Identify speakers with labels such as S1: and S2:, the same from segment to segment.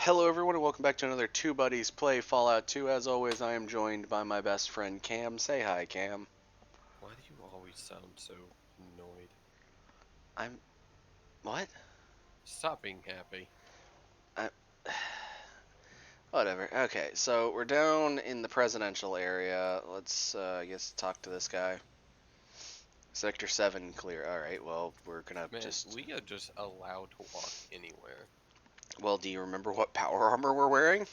S1: Hello everyone and welcome back to another Two Buddies Play Fallout 2. As always, I am joined by my best friend Cam. Say hi, Cam.
S2: Why do you always sound so annoyed?
S1: I'm... what?
S2: Stop being happy.
S1: I... Whatever. Okay, so we're down in the presidential area. Let's, I guess, talk to this guy. Sector 7 clear. Alright, well, we're gonna
S2: Man,
S1: just...
S2: we are just allowed to walk anywhere.
S1: Well, do you remember what power armor we're wearing?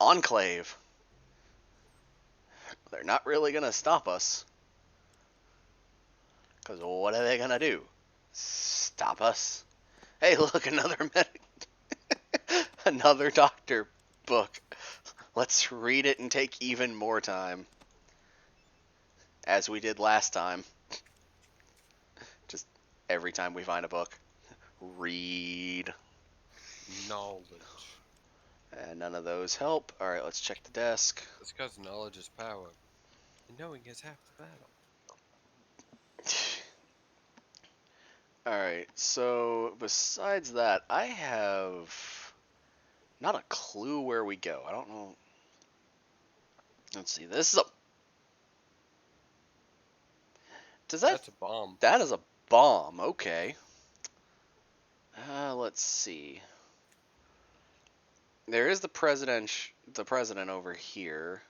S1: Enclave. They're not really gonna stop us. Because what are they gonna do? Stop us? Hey, look, another medic. Another doctor book. Let's read it and take even more time. As we did last time. Just every time we find a book. Read.
S2: Knowledge.
S1: And none of those help. Alright, let's check the desk.
S2: It's because knowledge is power. And knowing is half the battle.
S1: Alright, so besides that, I have not a clue where we go. I don't know. Let's see. This is a...
S2: That's a bomb.
S1: That is a bomb. Okay. Let's see. There is the president over here.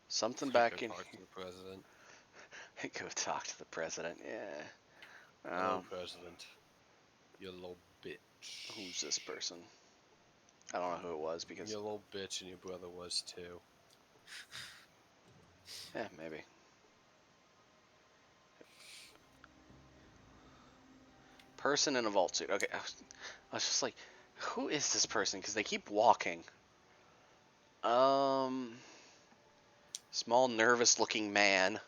S1: Something back in
S2: Talk to the president.
S1: here. Go talk to the president. Yeah.
S2: Hello, president. You little bitch.
S1: Who's this person? I don't know who it was because...
S2: You little bitch and your brother was too.
S1: yeah, maybe. Person in a vault suit. Okay, I was just like, who is this person? Because they keep walking. Small, nervous-looking man.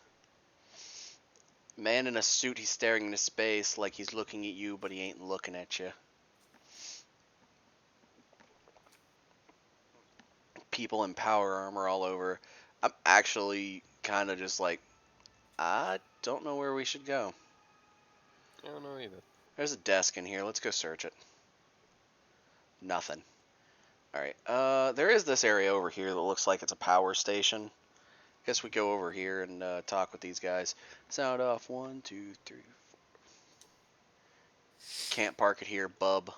S1: Man in a suit, he's staring into space like he's looking at you, but he ain't looking at you. People in power armor all over. I'm actually kind of just like, I don't know where we should go.
S2: I don't know either.
S1: There's a desk in here. Let's go search it. Nothing. Alright, there is this area over here that looks like it's a power station. Guess we go over here and talk with these guys. Sound off. 1, 2, 3, 4. Can't park it here, bub.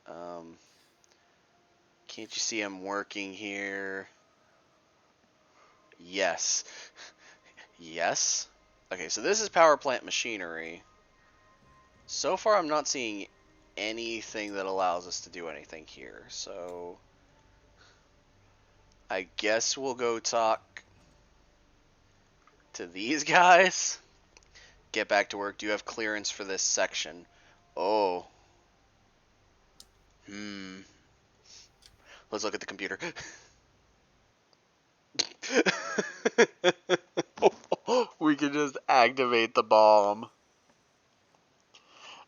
S1: Can't you see I'm working here? Yes. Yes. Okay, so this is power plant machinery. So far, I'm not seeing anything that allows us to do anything here. So I guess we'll go talk to these guys. Get back to work. Do you have clearance for this section? Oh. Let's look at the computer. We can just activate the bomb.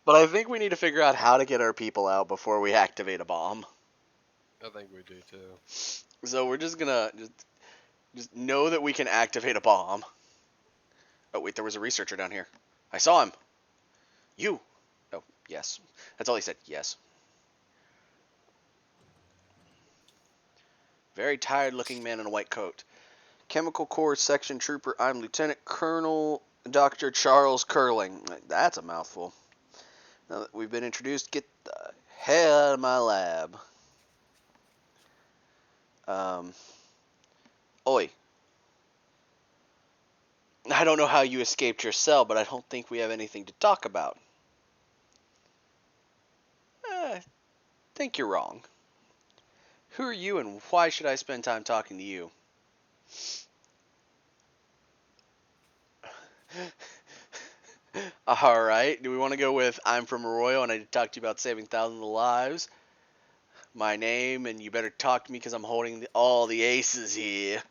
S1: But I think we need to figure out how to get our people out before we activate a bomb.
S2: I think we do too.
S1: So we're just gonna just know that we can activate a bomb. Oh wait, there was a researcher down here. I saw him. You. Oh, yes. That's all he said. Yes. Very tired looking man in a white coat. Chemical Corps Section Trooper. I'm Lieutenant Colonel Dr. Charles Curling. That's a mouthful. Now that we've been introduced, get the hell out of my lab. Oi. I don't know how you escaped your cell, but I don't think we have anything to talk about. I think you're wrong. Who are you and why should I spend time talking to you? Alright, do we want to go with I'm from Arroyo and I talked to you about saving thousands of lives? My name, and you better talk to me because I'm holding all the aces here.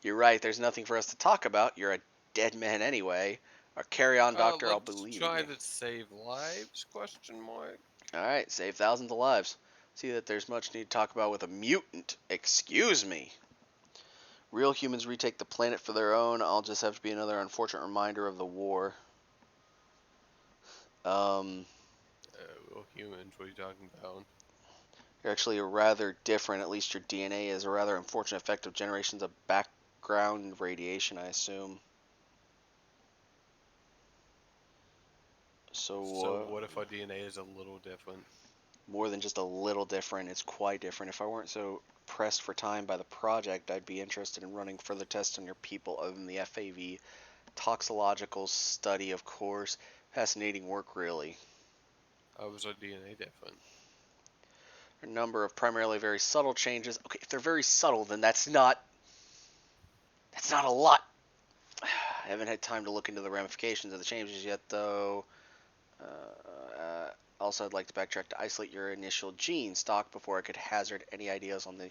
S1: You're right, there's nothing for us to talk about. You're a dead man anyway. Or carry on, doctor, I'll believe
S2: Let's
S1: in
S2: try
S1: you.
S2: to save lives? Question mark.
S1: Alright, save thousands of lives. See that there's much need to talk about with a mutant. Excuse me. Real humans retake the planet for their own. I'll just have to be another unfortunate reminder of the war.
S2: Well, humans, what are you talking about?
S1: You're actually rather different. At least your DNA is a rather unfortunate effect of generations of background radiation, I assume.
S2: So
S1: So,
S2: what if our DNA is a little different?
S1: more than just a little different, it's quite different. If I weren't so pressed for time by the project, I'd be interested in running further tests on your people other than the FAV. Toxicological study, of course. Fascinating work, really.
S2: How is our DNA different?
S1: A number of primarily very subtle changes. Okay, if they're very subtle, then that's not a lot. I haven't had time to look into the ramifications of the changes yet, though. Also, I'd like to backtrack to isolate your initial gene stock before I could hazard any ideas on the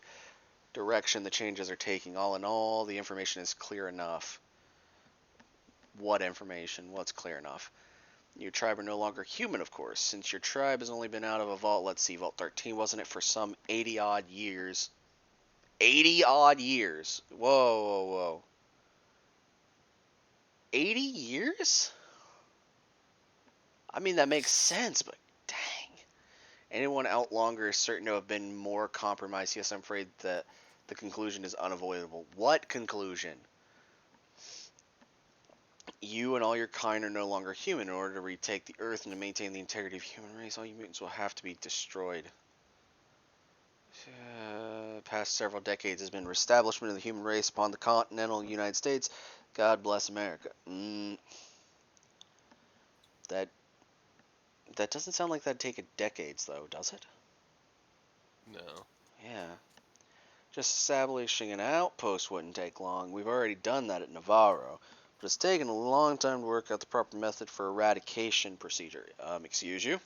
S1: direction the changes are taking. All in all, the information is clear enough. What information? What's clear enough? Your tribe are no longer human, of course, since your tribe has only been out of a vault, let's see, Vault 13, wasn't it, for some 80 odd years? 80 odd years. Whoa, whoa, whoa. 80 years? I mean, that makes sense, but dang. Anyone out longer is certain to have been more compromised. Yes, I'm afraid that the conclusion is unavoidable. What conclusion? You and all your kind are no longer human. In order to retake the Earth and to maintain the integrity of the human race, all you mutants will have to be destroyed. Past several decades has been reestablishment of the human race upon the continental United States. God bless America. That that doesn't sound like that'd take a decades, though, does it?
S2: No.
S1: Yeah. Just establishing an outpost wouldn't take long. We've already done that at Navarro. But it's taken a long time to work out the proper method for eradication procedure. Excuse you?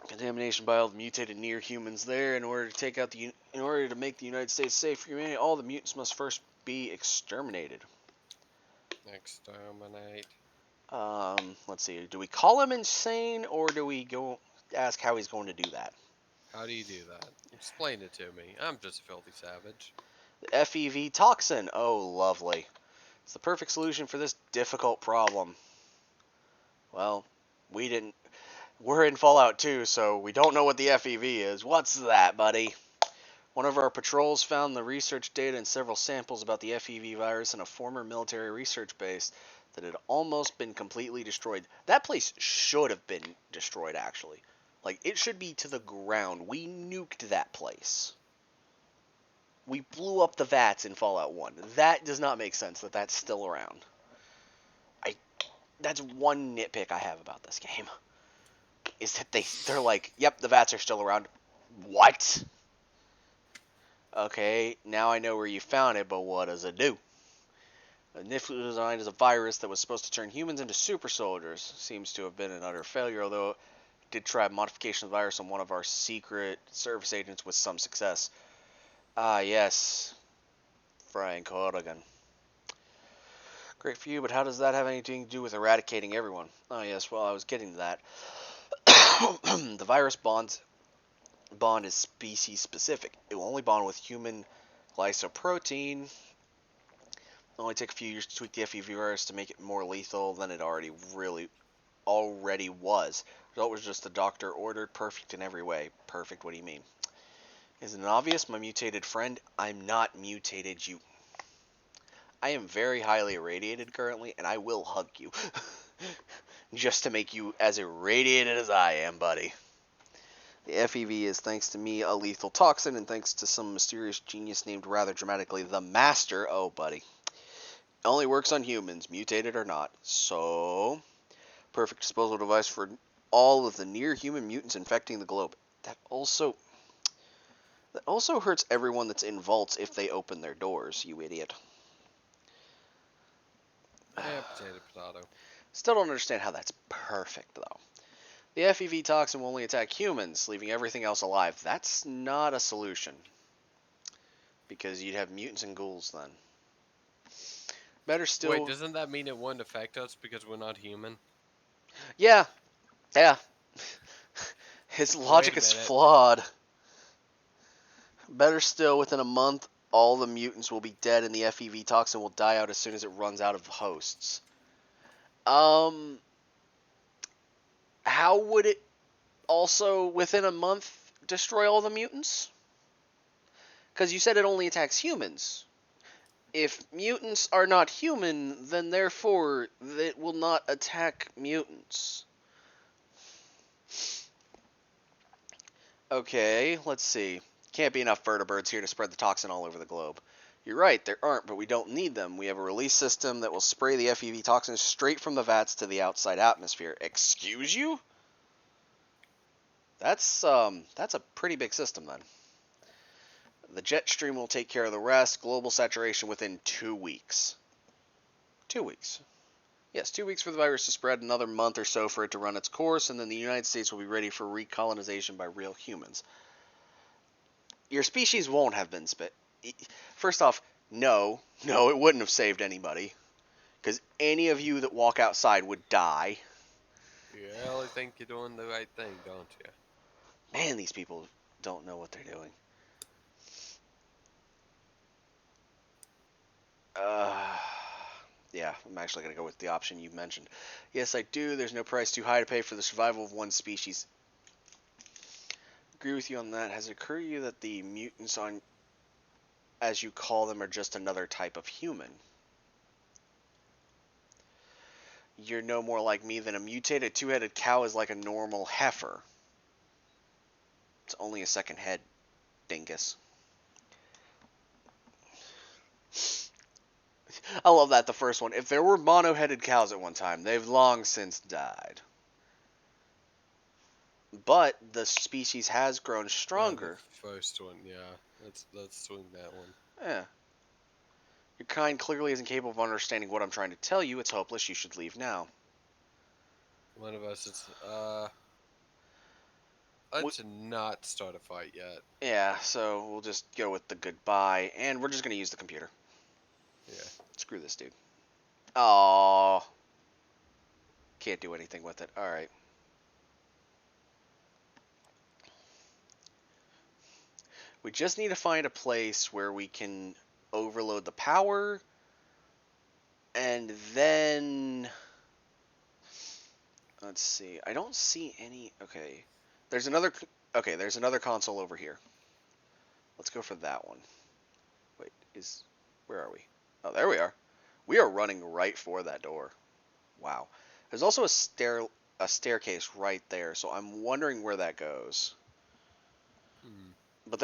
S1: Contamination by all the mutated near humans there. In order to make the United States safe for humanity, all the mutants must first be exterminated.
S2: Exterminate.
S1: Let's see. Do we call him insane, or do we go ask how he's going to do that?
S2: How do you do that? Explain it to me. I'm just a filthy savage.
S1: The FEV toxin. Oh, lovely. It's the perfect solution for this difficult problem. Well, we didn't. We're in Fallout 2, so we don't know what the FEV is. What's that, buddy? One of our patrols found the research data and several samples about the FEV virus in a former military research base that had almost been completely destroyed. That place should have been destroyed, actually. Like, it should be to the ground. We nuked that place. We blew up the vats in Fallout 1. That does not make sense that that's still around. That's one nitpick I have about this game. Is that they're like, yep, the vats are still around. What? Okay, now I know where you found it, but what does it do? The NIF was designed as a virus that was supposed to turn humans into super soldiers. Seems to have been an utter failure, although it did try modification of the virus on one of our secret service agents with some success. Ah, yes. Frank Horrigan. Great for you, but how does that have anything to do with eradicating everyone? Oh, yes, well, I was getting to that. The virus bond is species specific. It will only bond with human glycoprotein. It'll only take a few years to tweak the FEV virus to make it more lethal than it already was. The result was just the doctor ordered, perfect in every way. Perfect, what do you mean? Isn't it obvious, my mutated friend? I'm not mutated, you. I am very highly irradiated currently, and I will hug you. Just to make you as irradiated as I am, buddy. The FEV is, thanks to me, a lethal toxin, and thanks to some mysterious genius named rather dramatically the Master. Oh, buddy. It only works on humans, mutated or not. So, perfect disposal device for all of the near-human mutants infecting the globe. That also hurts everyone that's in vaults if they open their doors, you idiot.
S2: Yeah, potato, potato.
S1: Still don't understand how that's perfect, though. The FEV toxin will only attack humans, leaving everything else alive. That's not a solution. Because you'd have mutants and ghouls then. Better still...
S2: Wait, doesn't that mean it wouldn't affect us because we're not human?
S1: Yeah. His logic
S2: Wait a
S1: is
S2: minute.
S1: flawed. Better still, within a month, all the mutants will be dead and the FEV toxin will die out as soon as it runs out of hosts. How would it... also, within a month, destroy all the mutants? Because you said it only attacks humans. If mutants are not human, then therefore it will not attack mutants. Okay, let's see. Can't be enough vertibirds here to spread the toxin all over the globe. You're right, there aren't, but we don't need them. We have a release system that will spray the FEV toxins straight from the vats to the outside atmosphere. Excuse you? That's a pretty big system then. The jet stream will take care of the rest. Global saturation within 2 weeks. 2 weeks. Yes, 2 weeks for the virus to spread, another month or so for it to run its course, and then the United States will be ready for recolonization by real humans. Your species won't have been spit. First off, no, it wouldn't have saved anybody. Because any of you that walk outside would die.
S2: You really think you're doing the right thing, don't you?
S1: Man, these people don't know what they're doing. Yeah, I'm actually going to go with the option you mentioned. Yes, I do. There's no price too high to pay for the survival of one species. Agree with you on that. Has it occurred to you that the mutants on, as you call them, are just another type of human? You're no more like me than a mutated two-headed cow is like a normal heifer. It's only a second head, dingus. I love that, the first one. If there were mono-headed cows at one time, they've long since died. But the species has grown stronger.
S2: The first one, yeah. Let's swing that one.
S1: Yeah. Your kind clearly isn't capable of understanding what I'm trying to tell you. It's hopeless. You should leave now.
S2: One of us is, let's not start a fight yet.
S1: Yeah, so we'll just go with the goodbye, and we're just going to use the computer.
S2: Yeah.
S1: Screw this dude. Aww. Can't do anything with it. Alright. We just need to find a place where we can overload the power, and then... Let's see. I don't see any... Okay. There's another... Okay, there's another console over here. Let's go for that one. Wait, where are we? Oh, there we are. We are running right for that door. Wow. There's also a staircase right there, so I'm wondering where that goes. But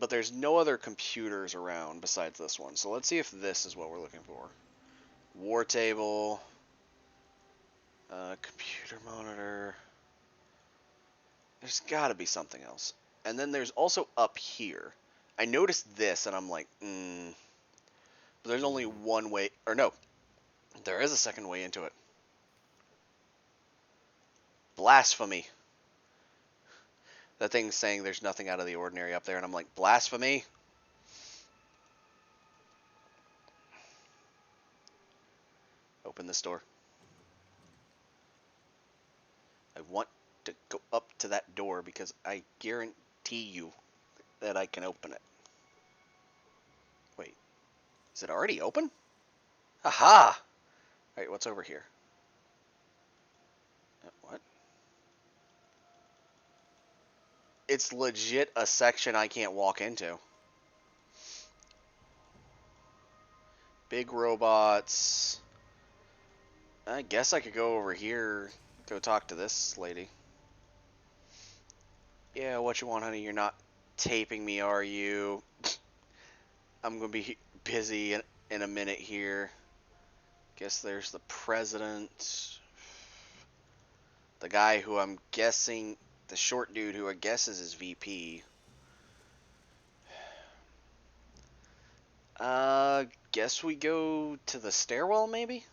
S1: there's no other computers around besides this one. So let's see if this is what we're looking for. War table. Computer monitor. There's got to be something else. And then there's also up here. I noticed this, and I'm like, But there's only one way, or no, there is a second way into it. Blasphemy. That thing's saying there's nothing out of the ordinary up there, and I'm like, blasphemy? Open this door. I want to go up to that door because I guarantee you that I can open it. Wait, is it already open? Aha! Alright, what's over here? What? It's legit a section I can't walk into. Big robots. I guess I could go over here, go talk to this lady. Yeah, what you want, honey? You're not taping me, are you? I'm gonna be busy in a minute here. Guess there's the president. The guy who I'm guessing, the short dude who I guess is his VP. Guess we go to the stairwell, maybe?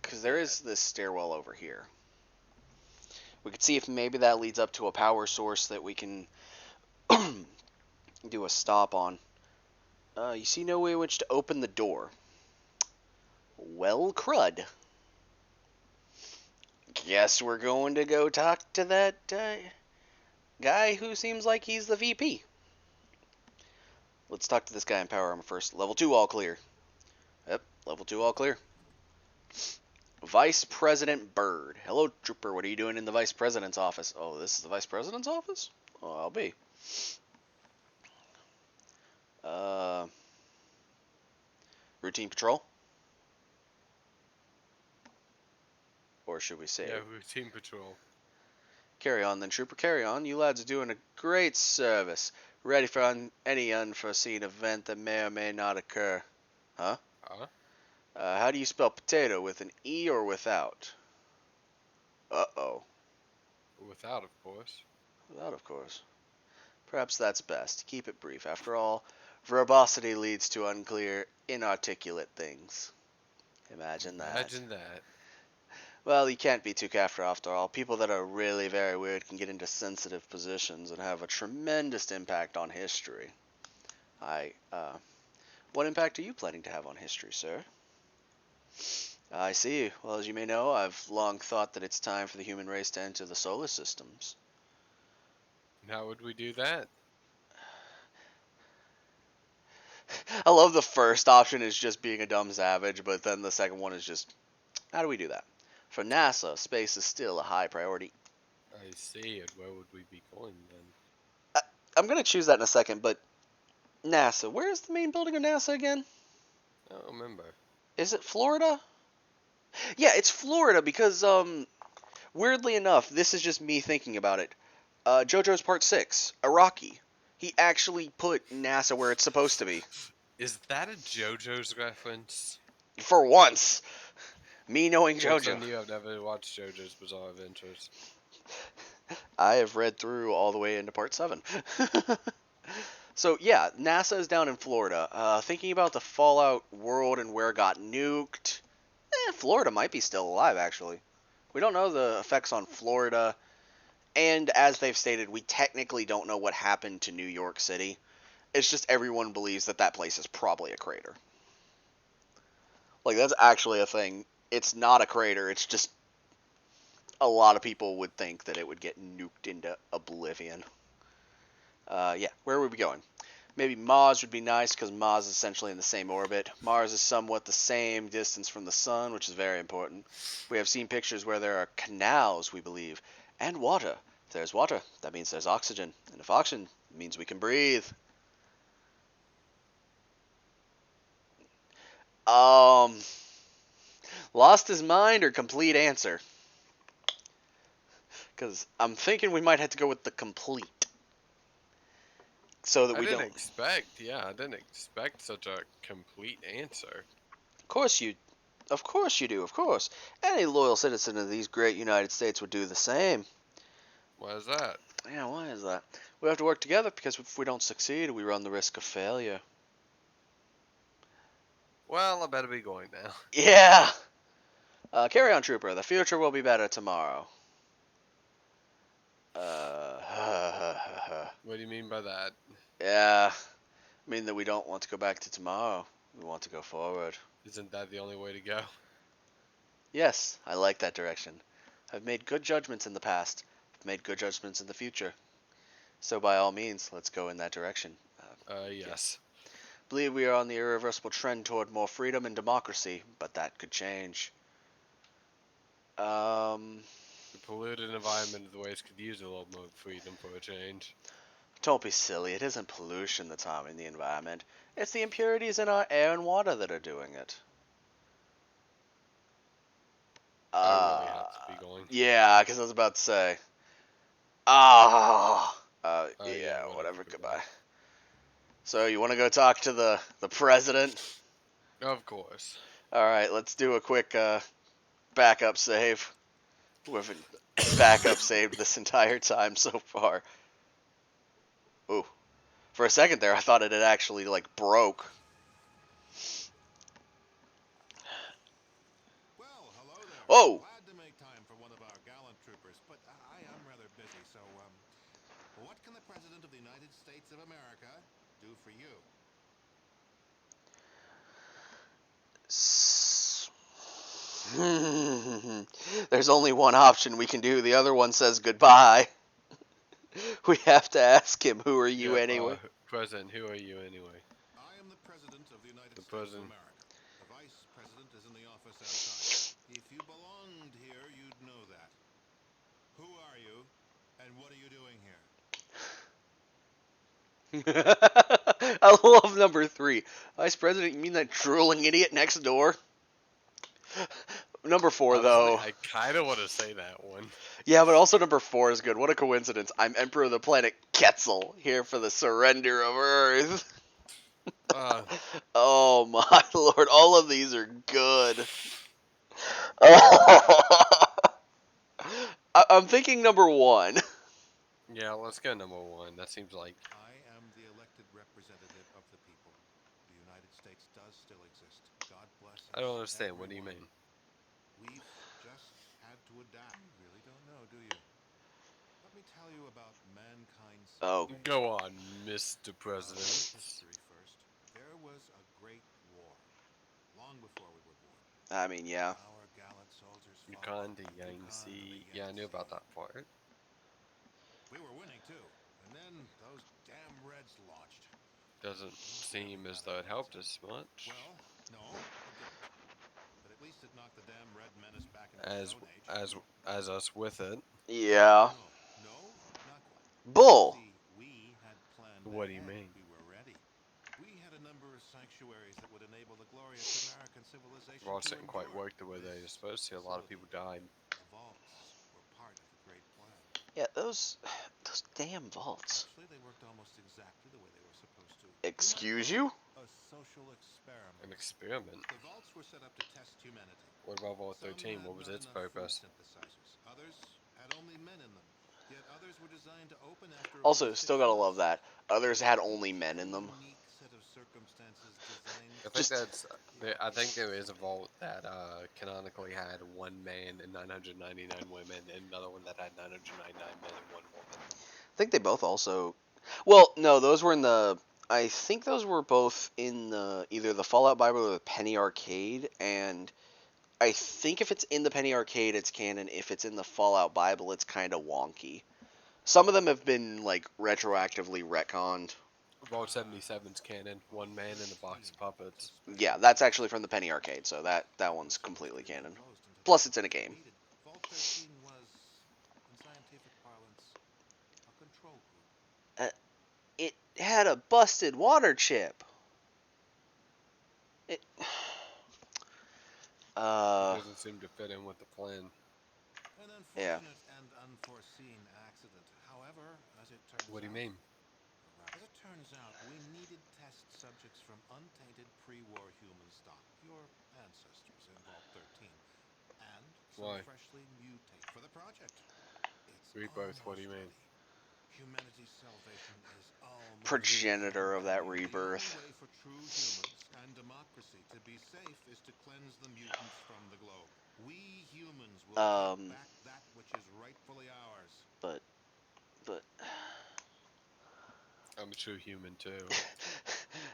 S1: Because there is this stairwell over here. We could see if maybe that leads up to a power source that we can do a stop on. You see no way in which to open the door. Well, crud. Guess we're going to go talk to that guy who seems like he's the VP. Let's talk to this guy in power armor first. Level 2 all clear. Yep, level 2 all clear. Vice President Bird. Hello, Trooper. What are you doing in the Vice President's office? Oh, this is the Vice President's office? Oh, I'll be. Uh, routine patrol? Or should we say
S2: Yeah, routine patrol.
S1: carry on then, Trooper, carry on. You lads are doing a great service. Ready for any unforeseen event that may or may not occur. Huh?
S2: Huh?
S1: How do you spell potato, with an E or without? Uh-oh.
S2: Without, of course.
S1: Without, of course. Perhaps that's best. Keep it brief. After all, verbosity leads to unclear, inarticulate things. Imagine that.
S2: Imagine that.
S1: Well, you can't be too careful after all. People that are really very weird can get into sensitive positions and have a tremendous impact on history. What impact are you planning to have on history, sir? I see. Well, as you may know, I've long thought that it's time for the human race to enter the solar systems.
S2: And how would we do that?
S1: I love the first option is just being a dumb savage, but then the second one is just, how do we do that? For NASA, space is still a high priority.
S2: I see. And where would we be going then?
S1: I'm going to choose that in a second, but NASA, where's the main building of NASA again?
S2: I don't remember.
S1: Is it Florida? Yeah, it's Florida because, weirdly enough, this is just me thinking about it. JoJo's Part 6, Iraqi. He actually put NASA where it's supposed to be.
S2: Is that a JoJo's reference?
S1: For once. Me knowing
S2: Yes, I
S1: JoJo.
S2: knew I've never watched JoJo's Bizarre Adventures.
S1: I have read through all the way into Part 7. So, yeah, NASA is down in Florida. Thinking about the Fallout world and where it got nuked, Florida might be still alive, actually. We don't know the effects on Florida. And as they've stated, we technically don't know what happened to New York City. It's just everyone believes that that place is probably a crater. Like, that's actually a thing. It's not a crater. It's just a lot of people would think that it would get nuked into oblivion. Yeah, where would we going? Maybe Mars would be nice because Mars is essentially in the same orbit. Mars is somewhat the same distance from the sun, which is very important. We have seen pictures where there are canals, we believe, and water. If there's water, that means there's oxygen. And if oxygen, it means we can breathe. Lost his mind or complete answer? Because I'm thinking we might have to go with the complete. So that
S2: I
S1: we
S2: didn't
S1: don't...
S2: expect, yeah, I didn't expect such a complete answer.
S1: Of course you do, of course. Any loyal citizen of these great United States would do the same.
S2: Why is that?
S1: Yeah, why is that? We have to work together because if we don't succeed, we run the risk of failure.
S2: Well, I better be going now.
S1: Yeah! Carry on, Trooper. The future will be better tomorrow.
S2: What do you mean by that?
S1: Yeah. I mean that we don't want to go back to tomorrow. We want to go forward.
S2: Isn't that the only way to go?
S1: Yes, I like that direction. I've made good judgments in the past. I've made good judgments in the future. So by all means, let's go in that direction.
S2: Yes.
S1: Believe we are on the irreversible trend toward more freedom and democracy, but that could change.
S2: The polluted environment of the waste could use a little more freedom for a change.
S1: Don't be silly. It isn't pollution that's harming the environment. It's the impurities in our air and water that are doing it.
S2: I really have to be going.
S1: Yeah, because I was about to say. Yeah, whatever. Goodbye. So you want to go talk to the president?
S2: Of course.
S1: All right, let's do a quick backup save. We haven't backup saved this entire time so far. Ooh, for a second there, I thought it had actually like broke.
S3: Well, hello there.
S1: Whoa!
S3: Glad to make time for one of our gallant troopers, but I am rather busy, so, what can the President of the United States of America do for you?
S1: There's only one option we can do. The other one says goodbye. We have to ask him, who are you anyway?
S2: President, who are you anyway?
S3: I am the President of the United States of America. The Vice President is in the office outside. If you
S1: I love number 3. Vice President, you mean that drooling idiot next door? Number 4,
S2: Honestly,
S1: though.
S2: I kind of want to say that one.
S1: Yeah, but also number 4 is good. What a coincidence. I'm Emperor of the planet Quetzal, here for the surrender of Earth.
S2: Uh,
S1: Oh my lord, all of these are good. I'm thinking number 1.
S2: yeah, let's go number 1. That seems like
S3: I am the elected representative of the people. The United States does still exist. God bless us.
S2: I don't understand. What do you
S3: everyone.
S2: mean?
S3: We've just had to adapt. You really don't know, do you? Let me tell you about mankind's
S1: Oh,
S3: salvation.
S2: Go on, Mr. President.
S3: History first. There was a great war, long before we were born.
S1: I mean, yeah.
S3: Our gallant soldiers fought.
S2: Yukon to
S3: Yukon to the
S2: Yangtze. Yeah, I knew about
S3: Yangtze.
S2: that part.
S3: We were winning too, and then those damn Reds launched.
S2: Doesn't
S3: We'll never
S2: seem as
S3: have
S2: though
S3: an
S2: it helped
S3: answer.
S2: us much.
S3: Well, no, it didn't. But at least it knocked the damn Red Menace back into the
S2: As
S3: Stone Age.
S2: as as us with it.
S1: Yeah.
S3: No, not quite. You
S1: Bull.
S3: see, we had planned
S2: What do you
S3: ahead.
S2: mean?
S3: We were ready. We had a number of sanctuaries that would enable the glorious American civilization
S2: Vaults
S3: to
S2: didn't quite
S3: endure.
S2: work the way they were
S3: This
S2: supposed to. A lot of
S3: facility,
S2: people died.
S3: the vaults, were part of the great plan.
S1: Yeah, those damn vaults.
S3: Actually, they worked almost exactly the way they were supposed to. You might
S1: Excuse
S3: call
S1: you?
S3: it a social experiment.
S2: An experiment.
S3: The vaults were set up to test humanity.
S2: What about Vault
S3: Some
S2: 13?
S3: had
S2: What was
S3: not
S2: its
S3: enough food
S2: purpose?
S3: synthesizers. Others had only men in them. Yet others were designed to open after only
S1: Also,
S3: 6
S1: still gotta love
S3: months.
S1: that. Others
S3: They
S1: had
S3: were
S1: only
S3: each
S1: men
S3: a
S1: in them.
S3: unique set of circumstances designed
S2: I
S3: to
S2: think
S1: Just
S2: that's. I think there is a vault that canonically had 1 man and 999 women, and another one that had 999 men and 1 woman.
S1: I think they both also. Well, no, those were in the. I think those were both in the either the Fallout Bible or the Penny Arcade, and I think if it's in the Penny Arcade, it's canon. If it's in the Fallout Bible, it's kind of wonky. Some of them have been like retroactively retconned.
S2: Vault 77's canon. 1 man in a box of puppets.
S1: Yeah, that's actually from the Penny Arcade, so that one's completely canon. Plus, it's in a game.
S3: Vault 13 was, in scientific parlance, a control group.
S1: It had a busted water chip. It.
S2: It doesn't seem to fit in with the plan.
S3: An
S1: Yeah.
S3: unfortunate and unforeseen accident. However, as it turns
S2: What do you
S3: out,
S2: mean?
S3: As it turns out, we needed test subjects from untainted pre-war human stock, your ancestors in Vault 13, and some
S2: Why?
S3: freshly mutate for the project. It's
S2: Rebirth. What do you
S3: almost
S2: mean?
S3: ready. Humanity's salvation is almost
S1: Progenitor of that
S3: The only
S1: rebirth.
S3: way for true humans and democracy to be safe is to cleanse the mutants from the globe. We humans will take back that which is rightfully ours.
S1: But
S2: I'm a true human too.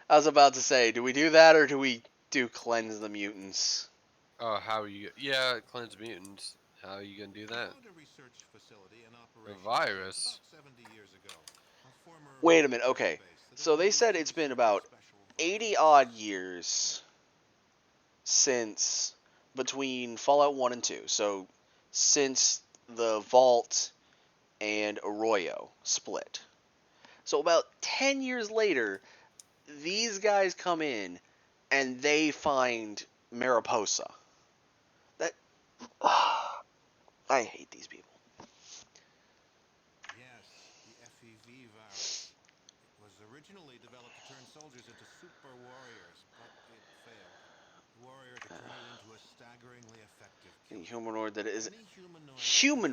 S1: I was about to say, do we do that or do we do cleanse the mutants?
S2: Oh, how are you? Yeah, cleanse mutants. How are you gonna do
S3: We
S2: that?
S3: found a research facility in
S2: A
S3: operation
S2: virus?
S3: about 70 years ago. A former
S1: Wait a minute,
S3: military
S1: okay.
S3: base that had
S1: So
S3: been
S1: they
S3: used
S1: said
S3: to
S1: it's been
S3: research
S1: about
S3: a special
S1: 80
S3: virus.
S1: odd years since between Fallout 1 and 2. So since the Vault and Arroyo split. So about 10 years later, these guys come in and they find Mariposa. That I hate these people.
S3: Yes, the FEV virus. It was originally developed to turn soldiers into super warriors, but it failed. The warrior could turn it into a staggeringly effective
S1: A
S3: killer.
S1: humanoid that is
S3: Any
S1: humanoid.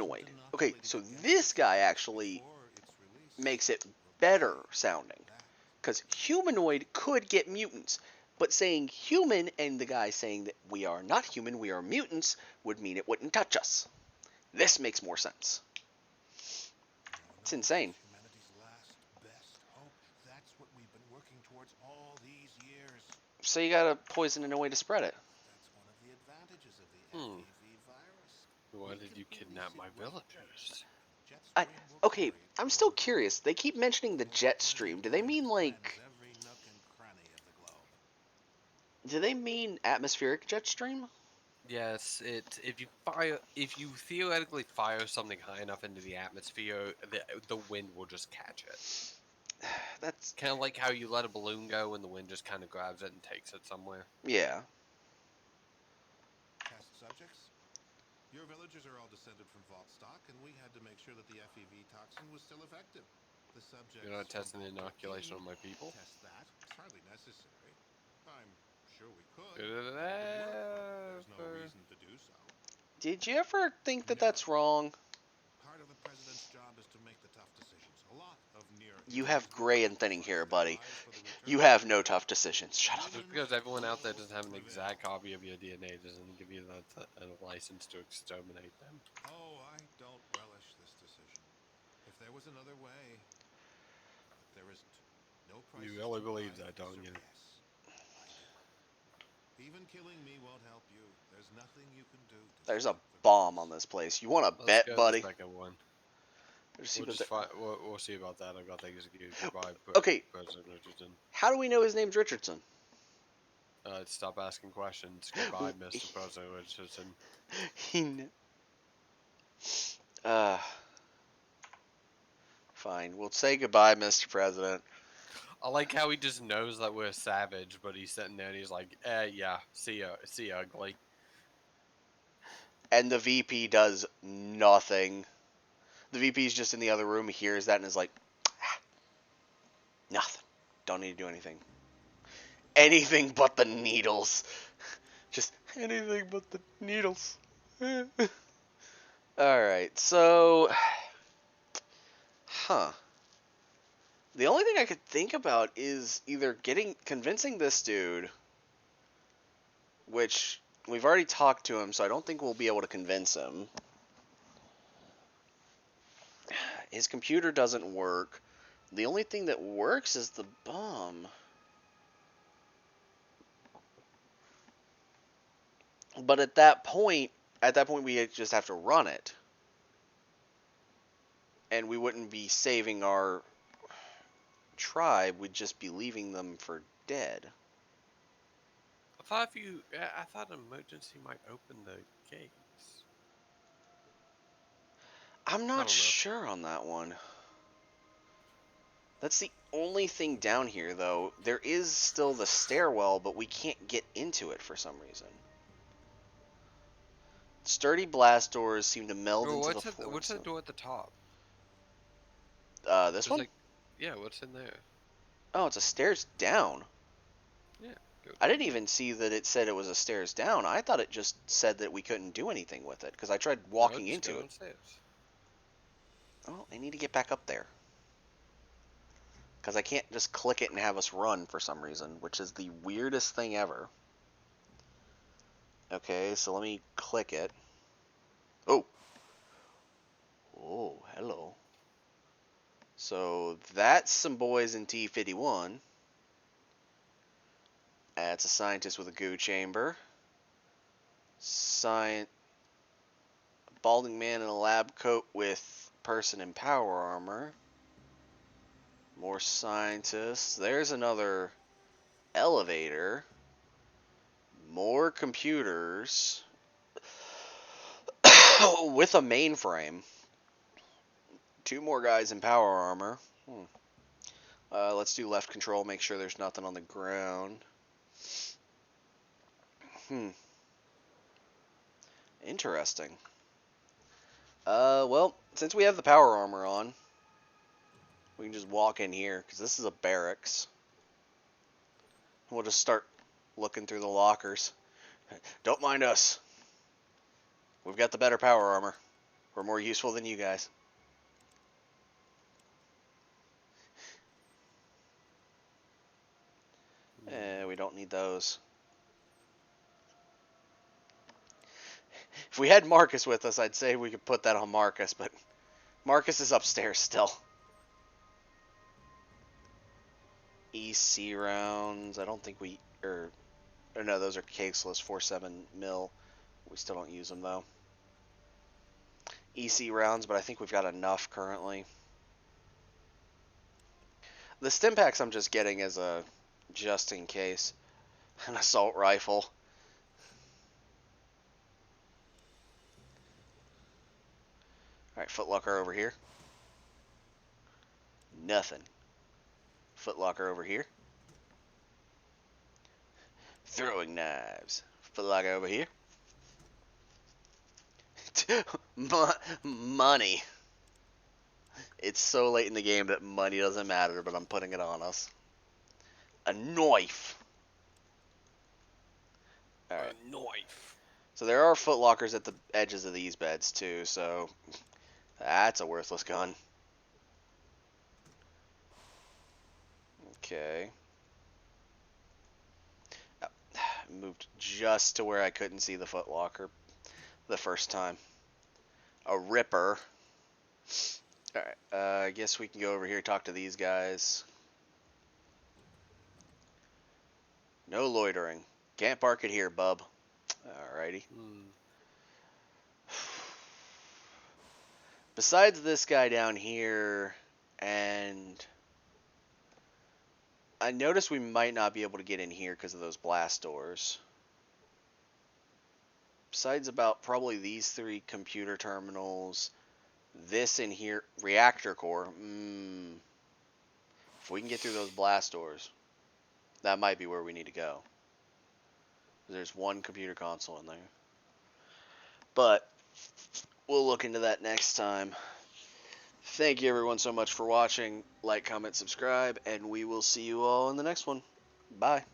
S3: that isn't
S1: Okay,
S3: inoculated
S1: so
S3: against
S1: this
S3: its
S1: guy
S3: effects
S1: actually
S3: before its release
S1: makes it
S3: will
S1: better
S3: die.
S1: sounding.
S3: That
S1: Because humanoid could get mutants. But saying human and the guy saying that we are not human, we are mutants, would mean it wouldn't touch us. This makes more sense. It's insane.
S3: humanity's last best hope. That's what we've been working towards all these years.
S1: So you gotta poison in a way to spread it.
S3: That's one of the advantages of the
S2: Hmm.
S3: FEV virus.
S2: Why
S3: We
S2: did
S3: can
S2: you kidnap
S3: release
S2: my
S3: it right
S2: villagers?
S3: away.
S1: I,
S3: Jetstream will
S1: okay,
S3: carry it
S1: I'm
S3: to
S1: still
S3: orbit.
S1: curious. They keep mentioning the
S3: We'll
S1: jet
S3: have plenty
S1: stream.
S3: of
S1: Do they
S3: time to
S1: mean
S3: cleanse
S1: like?
S3: every nook and cranny of the globe.
S1: Do they mean atmospheric jet stream?
S2: Yes, if you theoretically fire something high enough into the atmosphere, the wind will just catch it.
S1: that's
S2: Kind of like how you let a balloon go and the wind just kind of grabs it and takes it somewhere.
S1: yeah.
S3: Test subjects? Your villagers are all descended from vault stock, and we had to make sure that the FEV toxin was still effective. The subjects
S2: You're not
S3: from
S2: testing
S3: Vault
S2: inoculation
S3: 13,
S2: on my people?
S3: test that. It's hardly necessary. I'm sure we could,
S2: Good
S3: but it would work. There's no
S2: for...
S3: reason to do so.
S1: Did you ever think that
S3: Never.
S1: that's wrong?
S3: Part of the president's job is to make the tough decisions. A lot of near
S1: You have
S3: impossible
S1: gray and thinning
S3: sacrifice
S1: here,
S3: their
S1: buddy.
S3: lives for the return
S1: You
S3: of
S1: have no
S3: order.
S1: tough decisions. Shut up.
S2: Just
S3: Humans
S2: because everyone out there
S3: will
S2: doesn't have an
S3: prevail.
S2: exact copy of your DNA doesn't give you a license to exterminate them.
S3: Oh, I don't relish this decision. If there was another way, but there isn't. No price
S2: You
S3: is
S2: really
S3: too
S2: believe
S3: high,
S2: that, don't
S3: so
S2: you?
S3: yes, I do. Even killing me won't help you. There's nothing you can do to
S1: There's a
S3: stop the
S1: bomb
S3: menace.
S1: on this place. You want to
S2: Let's
S1: bet,
S2: go to the
S1: buddy?
S2: second one.
S1: Let's see
S2: We'll
S1: what
S2: just fight. We'll see about that. I've got things to do. Goodbye,
S1: Okay,
S2: President Richardson.
S1: how do we know his name's Richardson?
S2: Stop asking questions. Goodbye, Mr. President Richardson.
S1: He. Uh. Fine. We'll say goodbye, Mr. President.
S2: I like how he just knows that we're savage, but he's sitting there and he's like, yeah, see ya, ugly.
S1: And the VP does nothing. The VP's just in the other room, hears that, and is like, ah, nothing. Don't need to do anything. Anything but the needles. Just anything but the needles. Alright, so. Huh. The only thing I could think about is either convincing this dude, which we've already talked to him, so I don't think we'll be able to convince him. His computer doesn't work. The only thing that works is the bomb. But at that point we just have to run it. And we wouldn't be saving our tribe, we'd just be leaving them for dead.
S2: I thought an emergency might open the gates.
S1: I'm
S2: I
S1: not
S2: don't know.
S1: sure on that one. That's the only thing down here, though. There is still the stairwell, but we can't get into it for some reason. Sturdy blast doors seem to meld
S2: Oh,
S1: into the floor.
S2: what's that door at the top?
S1: This
S2: There's
S1: one?
S2: like, yeah, what's in there?
S1: Oh, it's a stairs down.
S2: Yeah, go
S1: I
S2: down
S1: didn't even see that it said it was a stairs down. I thought it just said that we couldn't do anything with it, because I tried walking
S2: just
S1: into
S2: go
S1: it.
S2: downstairs.
S1: Oh, I need to get back up there. Because I can't just click it and have us run for some reason, which is the weirdest thing ever. Okay, so let me click it. Oh. Oh, hello. So that's some boys in T-51. That's a scientist with a goo chamber. Balding man in a lab coat with person in power armor. More scientists. There's another elevator. More computers. With a mainframe. Two more guys in power armor. Let's do left control, make sure there's nothing on the ground. Interesting. Well, since we have the power armor on, we can just walk in here, because this is a barracks. We'll just start looking through the lockers. Don't mind us. We've got the better power armor. We're more useful than you guys. We don't need those. If we had Marcus with us, I'd say we could put that on Marcus, but Marcus is upstairs still. EC rounds. I don't think we... Or no, those are caseless 4.7 mil. We still don't use them, though. EC rounds, but I think we've got enough currently. The stim packs I'm just getting as a just in case. An assault rifle. Alright, footlocker over here. Nothing. Footlocker over here. Throwing knives. Footlocker over here. Money. It's so late in the game that money doesn't matter, but I'm putting it on us. A knife. Alright.
S2: A knife.
S1: So there are footlockers at the edges of these beds too, so that's a worthless gun. Okay. Moved just to where I couldn't see the footlocker the first time. A ripper. Alright, I guess we can go over here and talk to these guys. No loitering. Can't park it here, bub. Alrighty. Besides this guy down here, and I noticed we might not be able to get in here because of those blast doors. Besides about probably these 3 computer terminals, this in here, reactor core. If we can get through those blast doors, that might be where we need to go. There's 1 computer console in there. But we'll look into that next time. Thank you everyone so much for watching. Like, comment, subscribe, and we will see you all in the next one. Bye.